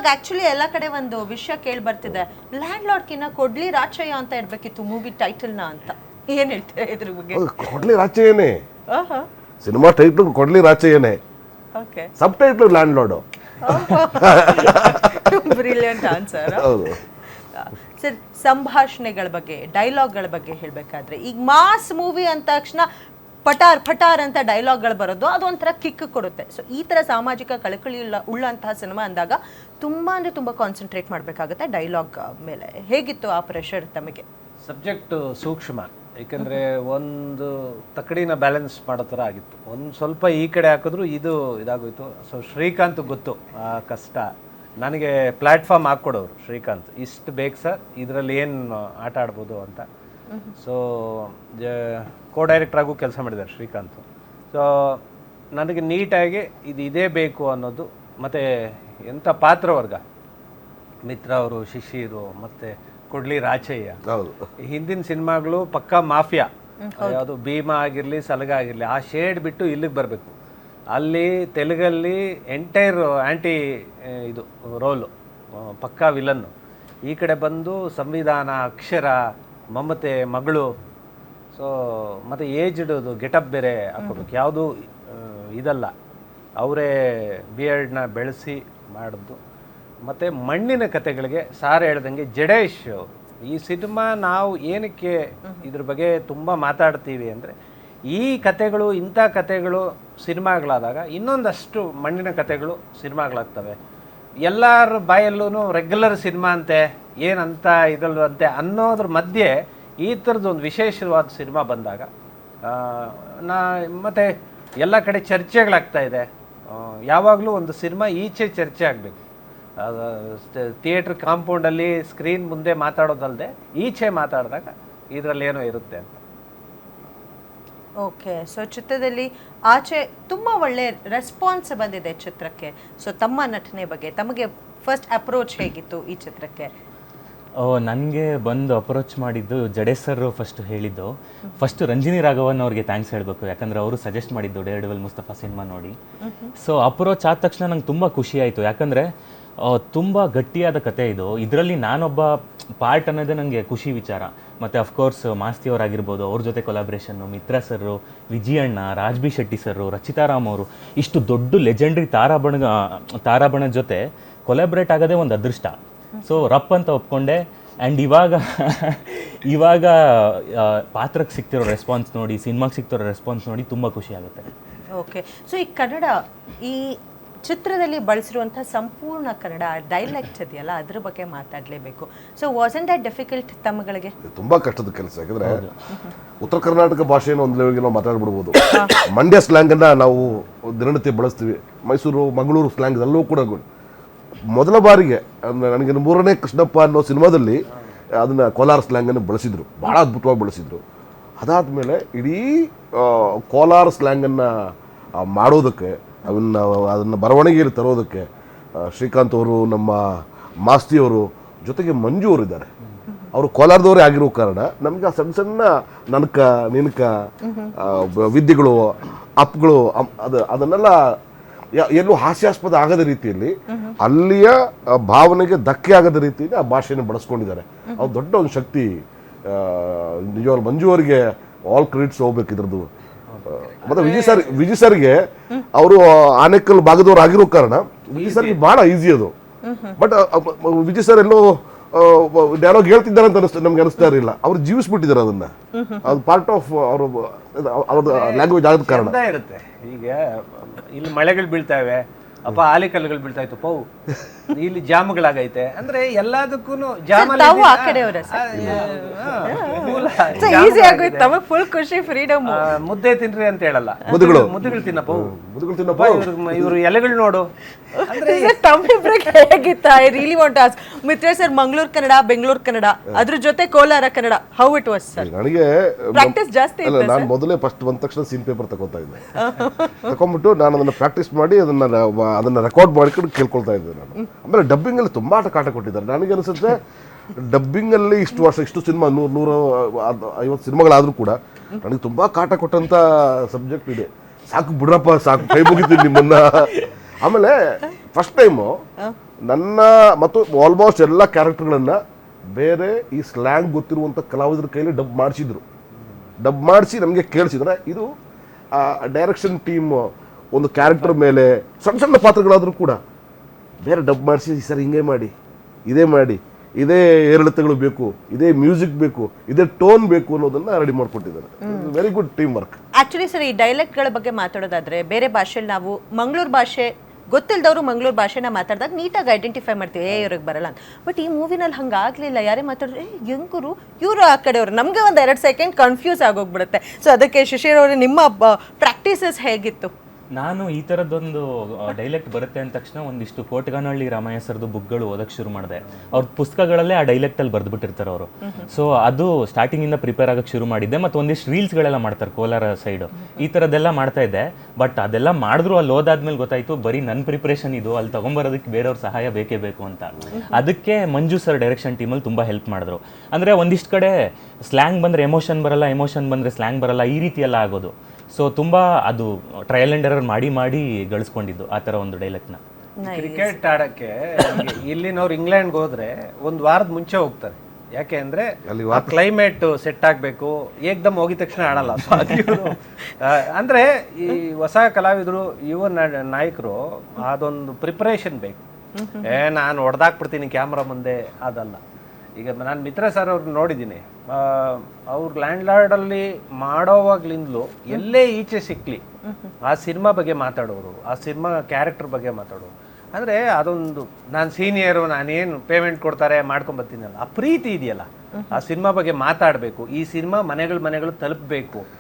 ಇವಾಗ ಆಕ್ಚುಲಿ ಎಲ್ಲ ಕಡೆ ಒಂದು ವಿಷಯ ಕೇಳಿ ಬರ್ತಿದೆ, ಲ್ಯಾಂಡ್ ಲಾರ್ಡ್ಕಿನ್ನ ಕೊಡ್ಲಿ ರಾಚಯ್ಯ ಅಂತ ಇರ್ಬೇಕಿತ್ತು ಮೂವಿ ಟೈಟಲ್ನ ಅಂತ. ಏನ್ ಹೇಳ್ತೀರಾ ಇದ್ರ ಬಗ್ಗೆ? ಕೊಡ್ಲಿ ರಾಚಯ್ಯನೇ ಸಿನಿಮಾ ಟೈಟ್ಲ್, ಕೊಡ್ಲಿ ರಾಚಯ್ಯನೇ, okay, subtitle landlord. Brilliant answer. ಹೌದು ಸರ್, ಸಂಭಾಷಣೆಗಳ ಬಗ್ಗೆ, ಡೈಲಾಗ್ಗಳ ಬಗ್ಗೆ ಹೇಳಬೇಕಾದ್ರೆ, ಈಗ ಮಾಸ್ ಮೂವಿ ಅಂದ ತಕ್ಷಣ ಪಟಾರ್ ಪಟಾರ್ ಅಂತ ಡೈಲಾಗ್ಗಳು ಬರೋದು ಅದೊಂಥರ ಕಿಕ್ ಕೊಡುತ್ತೆ. ಸೊ ಈ ಥರ ಸಾಮಾಜಿಕ ಕಳಕಳಿ ಉಳ್ಳಂತಹ ಸಿನಿಮಾ ಅಂದಾಗ ತುಂಬ ಅಂದರೆ ತುಂಬ ಕಾನ್ಸಂಟ್ರೇಟ್ ಮಾಡಬೇಕಾಗುತ್ತೆ ಡೈಲಾಗ್ ಮೇಲೆ. ಹೇಗಿತ್ತು ಆ ಪ್ರೆಷರ್ ತಮಗೆ? ಸಬ್ಜೆಕ್ಟ್ ಸೂಕ್ಷ್ಮ, ಏಕೆಂದರೆ ಒಂದು ತಕಡಿನ ಬ್ಯಾಲೆನ್ಸ್ ಮಾಡೋ ಥರ ಆಗಿತ್ತು. ಒಂದು ಸ್ವಲ್ಪ ಈ ಕಡೆ ಹಾಕಿದ್ರು ಇದಾಗೋಯ್ತು. ಸೊ ಶ್ರೀಕಾಂತ್ ಗೊತ್ತು ಆ ಕಷ್ಟ. ನನಗೆ ಪ್ಲ್ಯಾಟ್ಫಾರ್ಮ್ ಹಾಕ್ಕೊಡೋರು ಶ್ರೀಕಾಂತ್, ಇಷ್ಟು ಬೇಕು ಸರ್, ಇದರಲ್ಲಿ ಏನು ಆಟ ಆಡ್ಬೋದು ಅಂತ. ಸೊ ಕೋ ಡೈರೆಕ್ಟ್ರಾಗೂ ಕೆಲಸ ಮಾಡಿದ್ದಾರೆ ಶ್ರೀಕಾಂತ್. ಸೊ ನನಗೆ ನೀಟಾಗಿ ಇದೇ ಬೇಕು ಅನ್ನೋದು, ಮತ್ತು ಎಂಥ ಪಾತ್ರವರ್ಗ, ಮಿತ್ರ ಅವರು, ಶಿಶಿರು, ಮತ್ತು ಕೊಡ್ಲಿ ರಾಚಯ್ಯ. ಹಿಂದಿನ ಸಿನಿಮಾಗಳು ಪಕ್ಕಾ ಮಾಫಿಯಾ, ಯಾವುದು ಭೀಮಾ ಆಗಿರಲಿ, ಸಲಗ ಆಗಿರಲಿ, ಆ ಶೇಡ್ ಬಿಟ್ಟು ಇಲ್ಲಿಗೆ ಬರಬೇಕು. ಅಲ್ಲಿ ತೆಲುಗಲ್ಲಿ ಎಂಟೈರ್ ಆ್ಯಂಟಿ ಇದು ರೋಲು, ಪಕ್ಕಾ ವಿಲನ್ನು. ಈ ಕಡೆ ಬಂದು ಸಂವಿಧಾನ, ಅಕ್ಷರ, ಮಮತೆ, ಮಗಳು. ಸೊ ಮತ್ತು ಏಜ್ಡ್ದು ಗೆಟಪ್ ಬೇರೆ ಹಾಕೋಬೇಕು, ಯಾವುದು ಇದಲ್ಲ, ಅವರೇ ಬಿಯರ್ಡ್ನ ಬೆಳೆಸಿ ಮಾಡಿದ್ದು. ಮತ್ತು ಮಣ್ಣಿನ ಕತೆಗಳಿಗೆ ಸಾರ್ ಹೇಳ್ದಂಗೆ ಜಡೇಶ್, ಈ ಸಿನಿಮಾ ನಾವು ಏನಕ್ಕೆ ಇದ್ರ ಬಗ್ಗೆ ತುಂಬ ಮಾತಾಡ್ತೀವಿ ಅಂದರೆ, ಈ ಕತೆಗಳು, ಇಂಥ ಕತೆಗಳು ಸಿನಿಮಾಗಳಾದಾಗ ಇನ್ನೊಂದಷ್ಟು ಮಣ್ಣಿನ ಕತೆಗಳು ಸಿನಿಮಾಗಳಾಗ್ತವೆ. ಎಲ್ಲರ ಬಾಯಲ್ಲೂ ರೆಗ್ಯುಲರ್ ಸಿನಿಮಾ ಅಂತೆ, ಏನಂತ ಇದಲ್ವಂತೆ ಅನ್ನೋದ್ರ ಮಧ್ಯೆ ಈ ಥರದ್ದೊಂದು ವಿಶೇಷವಾದ ಸಿನಿಮಾ ಬಂದಾಗ ಮತ್ತು ಎಲ್ಲ ಕಡೆ ಚರ್ಚೆಗಳಾಗ್ತಾಯಿದೆ. ಯಾವಾಗಲೂ ಒಂದು ಸಿನಿಮಾ ಈಚೆ ಚರ್ಚೆ ಆಗಬೇಕು. ಥಿಯೇಟ್ರ್ ಕಾಂಪೌಂಡಲ್ಲಿ ಸ್ಕ್ರೀನ್ ಮುಂದೆ ಮಾತಾಡೋದಲ್ಲದೆ ಈಚೆ ಮಾತಾಡಿದಾಗ ಇದರಲ್ಲಿ ಏನೋ ಇರುತ್ತೆ ಅಂತ. ಓಕೆ, ಸೊ ಚಿತ್ರದಲ್ಲಿ ಆಚೆ ತುಂಬ ಒಳ್ಳೆ ರೆಸ್ಪಾನ್ಸ್ ಬಂದಿದೆ ಚಿತ್ರಕ್ಕೆ. ಸೊ ತಮ್ಮ ನಟನೆ ಬಗ್ಗೆ ತಮಗೆ ಫಸ್ಟ್ ಅಪ್ರೋಚ್ ಹೇಗಿತ್ತು ಈ ಚಿತ್ರಕ್ಕೆ? ನನಗೆ ಬಂದು ಅಪ್ರೋಚ್ ಮಾಡಿದ್ದು ಜಡೇಶ್ ಸರ್ ಫಸ್ಟ್ ಹೇಳಿದ್ದು. ಫಸ್ಟ್ ರಂಜಿನಿ ರಾಘವನ್ ಅವ್ರಿಗೆ ಥ್ಯಾಂಕ್ಸ್ ಹೇಳಬೇಕು, ಯಾಕಂದರೆ ಅವರು ಸಜೆಸ್ಟ್ ಮಾಡಿದ್ದು ಡೇರ್ ಡೆವಿಲ್ ಮುಸ್ತಫಾ ಸಿನಿಮಾ ನೋಡಿ. ಸೊ ಅಪ್ರೋಚ್ ಆದ ತಕ್ಷಣ ನಂಗೆ ತುಂಬ ಖುಷಿ ಆಯಿತು, ಯಾಕಂದರೆ ತುಂಬ ಗಟ್ಟಿಯಾದ ಕತೆ ಇದು. ಇದರಲ್ಲಿ ನಾನೊಬ್ಬ ಪಾರ್ಟ್ ಅನ್ನೋದೇ ನನಗೆ ಖುಷಿ ವಿಚಾರ. ಮತ್ತು ಅಫ್ಕೋರ್ಸ್ ಮಾಸ್ತಿಯವರಾಗಿರ್ಬೋದು, ಅವ್ರ ಜೊತೆ ಕೊಲಾಬ್ರೇಷನ್ನು, Mitra sir, Vijayanna, Raj B Shetty sir, Rachita Ram ಅವರು, ಇಷ್ಟು ದೊಡ್ಡ ಲೆಜೆಂಡ್ರಿ ತಾರಾಬಣದ ಜೊತೆ ಕೊಲಾಬ್ರೇಟ್ ಆಗೋದೇ ಒಂದು ಅದೃಷ್ಟ. ಸೊ ರಪ್ ಅಂತ ಒಪ್ಕೊಂಡೆ. ಆ್ಯಂಡ್ ಇವಾಗ ಪಾತ್ರಕ್ಕೆ ಸಿಗ್ತಿರೋ ರೆಸ್ಪಾನ್ಸ್ ನೋಡಿ, ಸಿನಿಮಾಗೆ ಸಿಗ್ತಿರೋ ರೆಸ್ಪಾನ್ಸ್ ನೋಡಿ ತುಂಬ ಖುಷಿ ಆಗುತ್ತೆ. ಓಕೆ, ಸೊ ಈ ಕನ್ನಡ, ಈ ಚಿತ್ರದಲ್ಲಿ ಬಳಸಿರುವಂಥ ಸಂಪೂರ್ಣ ಕನ್ನಡ ಡೈಲೆಕ್ಟ್ ಇದೆಯಲ್ಲ, ಅದ್ರ ಬಗ್ಗೆ ಮಾತಾಡಲೇಬೇಕು. ಸೊ ವಾಸಂಟ್ ದಟ್ ಡಿಫಿಕಲ್ಟ್ ತಮ್ಮಗಳಿಗೆ? ತುಂಬ ಕಷ್ಟದ ಕೆಲಸ, ಯಾಕಂದರೆ ಉತ್ತರ ಕರ್ನಾಟಕ ಭಾಷೆಯನ್ನು ಒಂದು ಲೆವೆಲ್ಗೆ ನಾವು ಮಾತಾಡ್ಬಿಡ್ಬೋದು. ಮಂಡ್ಯ ಸ್ಲ್ಯಾಂಗನ್ನು ನಾವು ದಿನನಿತ್ಯ ಬಳಸ್ತೀವಿ. ಮೈಸೂರು, ಮಂಗಳೂರು ಸ್ಲ್ಯಾಂಗ್ ಎಲ್ಲವೂ ಕೂಡ ಮೊದಲ ಬಾರಿಗೆ ನನಗೆ 3ನೇ ಕೃಷ್ಣಪ್ಪ ಅನ್ನೋ ಸಿನಿಮಾದಲ್ಲಿ ಅದನ್ನು ಕೋಲಾರ ಸ್ಲ್ಯಾಂಗನ್ನು ಬಳಸಿದರು, ಭಾಳ ಅದ್ಭುತವಾಗಿ ಬಳಸಿದರು. ಅದಾದಮೇಲೆ ಇಡೀ ಕೋಲಾರ ಸ್ಲ್ಯಾಂಗನ್ನು ಮಾಡೋದಕ್ಕೆ, ಅದನ್ನು ಬರವಣಿಗೆಯಲ್ಲಿ ತರೋದಕ್ಕೆ ಶ್ರೀಕಾಂತ್ ಅವರು, ನಮ್ಮ ಮಾಸ್ತಿಯವರು, ಜೊತೆಗೆ ಮಂಜು ಅವರು ಇದ್ದಾರೆ. ಅವರು ಕೋಲಾರದವರೇ ಆಗಿರೋ ಕಾರಣ ನಮಗೆ ಆ ಸಣ್ಣ ಸಣ್ಣ ನನ್ಕ ನಿನ್ಕ ವಿದ್ಯೆಗಳು, ಅಪ್ಗಳು, ಅದನ್ನೆಲ್ಲ ಎಲ್ಲೂ ಹಾಸ್ಯಾಸ್ಪದ ಆಗದ ರೀತಿಯಲ್ಲಿ, ಅಲ್ಲಿಯ ಭಾವನೆಗೆ ಧಕ್ಕೆ ಆಗದ ರೀತಿಯಲ್ಲಿ ಆ ಭಾಷೆಯನ್ನು ಬಳಸ್ಕೊಂಡಿದ್ದಾರೆ. ಅದು ದೊಡ್ಡ ಒಂದು ಶಕ್ತಿ. ನಿಜವಾಗ್ಲೂ ಮಂಜು ಅವರಿಗೆ ಆಲ್ ಕ್ರೆಡಿಟ್ಸ್ ಹೋಗ್ಬೇಕು ಇದ್ರದ್ದು. ಮತ್ತೆ ವಿಜಯ್ ಸರ್ಗೆ ಅವರು ಆನೇಕಲ್ ಭಾಗದವ್ರು ಆಗಿರೋ ಕಾರಣ ವಿಜಯ್ ಸರ್ಗೆ ಬಹಳ ಈಸಿ ಅದು. But Vijay sir yellow dialogue ಹೇಳ್ತಿದ್ದಾರೆ ಅಂತ ನಮ್ಗೆ ಅನಿಸ್ತಾ ಇರಲಿಲ್ಲ. ಅವ್ರು ಜೀವಿಸ್ಬಿಟ್ಟಿದ್ದಾರೆ ಅದನ್ನ. ಅದು ಪಾರ್ಟ್ ಆಫ್ ಅವ್ರ ಲ್ಯಾಂಗ್ವೇಜ್ ಆದ ಕಾರಣ ಇರುತ್ತೆ. ಈಗ ಇಲ್ಲಿ ಮಳೆಗಳು ಬೀಳ್ತಾವೆ, ಅಪ್ಪ ಆಲಿಕಲ್ಲುಗಳು ಬೀಳ್ತಾ ಇತ್ತು, ಪೌ ಇಲ್ಲಿ ಜಾಮಗಳಾಗೈತೆ ಅಂದ್ರೆ ಎಲ್ಲದಕ್ಕೂ ಫುಲ್ ಖುಷಿ, ಫ್ರೀಡಮ್. ಮುದ್ದೆ ತಿನ್ರಿ ಅಂತ ಹೇಳಲ್ಲ, ಮುದ್ದುಗಳು ತಿನ್ನಪ್ಪ, ಇವರು ಎಲೆಗಳು ನೋಡು. ಮಿತ್ರ ಸರ್, ಮಂಗಳೂರು ಕನ್ನಡ, ಬೆಂಗಳೂರು ಕನ್ನಡ, ಅದ್ರ ಜೊತೆ Kolar Kannada, how it was sir? ನನಗೆ ಪ್ರಾಕ್ಟೀಸ್ ಜಾಸ್ತಿ. ನಾನು ಮೊದಲೇ ಫಸ್ಟ್ ಬಂದ ತಕ್ಷಣ ಸೀನ್ ಪೇಪರ್ ತಗೋತಾ ಇದ್ದೆ. ತಗೊಂಡ್ಬಿಟ್ಟು ನಾನು ಅದನ್ನ ಪ್ರಾಕ್ಟೀಸ್ ಮಾಡಿ ಅದನ್ನ ರೆಕಾರ್ಡ್ ಮಾಡ್ಕೊಂಡು ಕೇಳ್ಕೊಳ್ತಾ ಇದ್ದೆ ನಾನು. ಆಮೇಲೆ ಡಬ್ಬಿಂಗ್ ಅಲ್ಲಿ ತುಂಬಾ ಕಾಟ ಕೊಟ್ಟಿದ್ದಾರೆ. ನನಗೆ ಅನಿಸುತ್ತೆ ಡಬ್ಬಿಂಗ್ ಅಲ್ಲಿ ಇಷ್ಟು ವರ್ಷ, ಇಷ್ಟು ಸಿನಿಮಾ, 150 ಸಿನಿಮಾಗಳಾದ್ರೂ ಕೂಡ ನನಗೆ ತುಂಬಾ ಕಾಟ ಕೊಟ್ಟಂತ ಸಬ್ಜೆಕ್ಟ್ ಇದೆ. ಸಾಕು ಬಿಡ್ರಪ್ಪ, ಸಾಕು, ಕೈ ಮುಗಿತೀನಿ ನಿಮ್ಮನ್ನ. ಆಮೇಲೆ ಫಸ್ಟ್ ಟೈಮು ನನ್ನ ಮತ್ತು ಆಲ್ಮೋಸ್ಟ್ ಎಲ್ಲ ಕ್ಯಾರೆಕ್ಟರ್ಗಳನ್ನು ಬೇರೆ ಈ ಸ್ಲ್ಯಾಂಗ್ ಗೊತ್ತಿರುವಂಥ ಕಲಾವಿದರ ಕೈಲಿ ಡಬ್ ಮಾಡಿಸಿದ್ರು. ಡಬ್ ಮಾಡಿಸಿ ನಮಗೆ ಕೇಳಿಸಿದ್ರೆ ಇದು ಡೈರೆಕ್ಷನ್ ಟೀಮ್ ಒಂದು ಕ್ಯಾರೆಕ್ಟರ್ ಮೇಲೆ ಸಣ್ಣ ಸಣ್ಣ ಪಾತ್ರಗಳಾದರೂ ಕೂಡ ಬೇರೆ ಡಬ್ ಮಾಡಿಸಿ ಸರ್ ಹಿಂಗೆ ಮಾಡಿ, ಇದೇ ಏರಿಳಿತಗಳು ಬೇಕು, ಇದೇ ಮ್ಯೂಸಿಕ್ ಬೇಕು, ಇದೇ ಟೋನ್ ಬೇಕು ಅನ್ನೋದನ್ನ ರೆಡಿ ಮಾಡಿಕೊಟ್ಟಿದ್ದಾರೆ. Very good team work. Actually sir, ಈ ಡೈಲೆಕ್ಟ್ಗಳ ಬಗ್ಗೆ ಮಾತಾಡೋದಾದ್ರೆ ಬೇರೆ ಭಾಷೆಯಲ್ಲಿ ನಾವು ಮಂಗಳೂರು ಭಾಷೆ ಗೊತ್ತಿಲ್ಲದವರು ಮಂಗಳೂರು ಭಾಷೆನ ಮಾತಾಡಿದಾಗ ನೀಟಾಗಿ ಐಡೆಂಟಿಫೈ ಮಾಡ್ತೀವಿ, ಇವ್ರಿಗೆ ಬರಲ್ಲ ಅಂತ. ಬಟ್ ಈ ಮೂವಿನಲ್ಲಿ ಹಂಗಾಗ್ಲಿಲ್ಲ. ಯಾರೇ ಮಾತಾಡಿದ್ರೆ ಹೆಂಗರು ಇವರು ಆ ಕಡೆಯವರು, ನಮಗೆ ಒಂದು 2 ಸೆಕೆಂಡ್ ಕನ್ಫ್ಯೂಸ್ ಆಗೋಗ್ಬಿಡುತ್ತೆ. ಸೊ ಅದಕ್ಕೆ ಶಿಶಿರ್ ಅವರೇ, ನಿಮ್ಮ ಪ್ರಾಕ್ಟೀಸಸ್ ಹೇಗಿತ್ತು? ನಾನು ಈ ಥರದ್ದೊಂದು ಡೈಲೆಕ್ಟ್ ಬರುತ್ತೆ ಅಂದ ತಕ್ಷಣ ಒಂದಿಷ್ಟು ಕೋಟಗಾನಹಳ್ಳಿ ರಾಮಯ್ಯ ಸರ್ದು ಬುಕ್ಗಳು ಓದಕ್ಕೆ ಶುರು ಮಾಡಿದೆ. ಅವ್ರ ಪುಸ್ತಕಗಳಲ್ಲೇ ಆ ಡೈಲೆಕ್ಟಲ್ಲಿ ಬರೆದ್ಬಿಟ್ಟಿರ್ತಾರೆ ಅವರು. ಸೊ ಅದು ಸ್ಟಾರ್ಟಿಂಗಿಂದ ಪ್ರಿಪೇರ್ ಆಗಕ್ಕೆ ಶುರು ಮಾಡಿದ್ದೆ. ಮತ್ತು ಒಂದಿಷ್ಟು ರೀಲ್ಸ್ಗಳೆಲ್ಲ ಮಾಡ್ತಾರೆ ಕೋಲಾರ ಸೈಡು, ಈ ಥರದ್ದೆಲ್ಲ ಮಾಡ್ತಾ ಇದ್ದೆ. ಬಟ್ ಅದೆಲ್ಲ ಮಾಡಿದ್ರು ಅಲ್ಲಿ ಓದಾದ್ಮೇಲೆ ಗೊತ್ತಾಯಿತು ಬರೀ ನನ್ನ ಪ್ರಿಪ್ರೇಷನ್ ಇದು, ಅಲ್ಲಿ ತೊಗೊಂಬರೋದಕ್ಕೆ ಬೇರೆಯವ್ರ ಸಹಾಯ ಬೇಕೇ ಬೇಕು ಅಂತ. ಅದಕ್ಕೆ ಮಂಜು ಸರ್ ಡೈರೆಕ್ಷನ್ ಟೀಮಲ್ಲಿ ತುಂಬ ಹೆಲ್ಪ್ ಮಾಡಿದ್ರು. ಅಂದರೆ ಒಂದಿಷ್ಟು ಕಡೆ ಸ್ಲ್ಯಾಂಗ್ ಬಂದರೆ ಎಮೋಷನ್ ಬರಲ್ಲ, ಎಮೋಷನ್ ಬಂದರೆ ಸ್ಲ್ಯಾಂಗ್ ಬರಲ್ಲ, ಈ ರೀತಿ ಎಲ್ಲ ಆಗೋದು. ಸೊ ತುಂಬ ಅದು ಟ್ರಯಲ್ ಆ್ಯಂಡ್ ಎರರ್ ಮಾಡಿ ಗಳಿಸ್ಕೊಂಡಿದ್ದು ಆ ಥರ ಒಂದು ಡೈಲೆಕ್ಟ್ನ. ಕ್ರಿಕೆಟ್ ಆಡಕ್ಕೆ ಇಲ್ಲಿನವ್ರು ಇಂಗ್ಲೆಂಡ್ಗೆ ಹೋದ್ರೆ ಒಂದು ವಾರದ ಮುಂಚೆ ಹೋಗ್ತಾರೆ. ಯಾಕೆ ಅಂದ್ರೆ ಕ್ಲೈಮೇಟ್ ಸೆಟ್ ಆಗಬೇಕು, ಏಕ್ದಮ್ ಹೋಗಿದ ತಕ್ಷಣ ಆಡಲ್ಲ. ಸೊ ಅಂದ್ರೆ ಈ ಹೊಸ ಕಲಾವಿದರು, ಯುವ ನಾಯಕರು ಅದೊಂದು ಪ್ರಿಪರೇಷನ್ ಬೇಕು. ನಾನು ಹೊಡೆದಾಕ್ಬಿಡ್ತೀನಿ ಕ್ಯಾಮ್ರಾ ಮುಂದೆ, ಅದಲ್ಲ. ಈಗ ನಾನು ಮಿತ್ರ ಸರ್ ಅವ್ರು ನೋಡಿದ್ದೀನಿ, ಅವ್ರು ಲ್ಯಾಂಡ್ ಲಾರ್ಡಲ್ಲಿ ಮಾಡೋವಾಗ್ಲಿಂದಲೂ ಎಲ್ಲೇ ಈಚೆ ಸಿಕ್ಲಿ ಆ ಸಿನಿಮಾ ಬಗ್ಗೆ ಮಾತಾಡೋರು, ಆ ಸಿನಿಮಾ ಕ್ಯಾರೆಕ್ಟರ್ ಬಗ್ಗೆ ಮಾತಾಡೋರು. ಅಂದರೆ ಅದೊಂದು ನಾನು ಸೀನಿಯರು, ನಾನೇನು ಪೇಮೆಂಟ್ ಕೊಡ್ತಾರೆ ಮಾಡ್ಕೊಂಬರ್ತೀನಲ್ಲ, ಆ ಪ್ರೀತಿ ಇದೆಯಲ್ಲ, ಆ ಸಿನಿಮಾ ಬಗ್ಗೆ ಮಾತಾಡಬೇಕು, ಈ ಸಿನಿಮಾ ಮನೆಗಳು ತಲುಪಬೇಕು.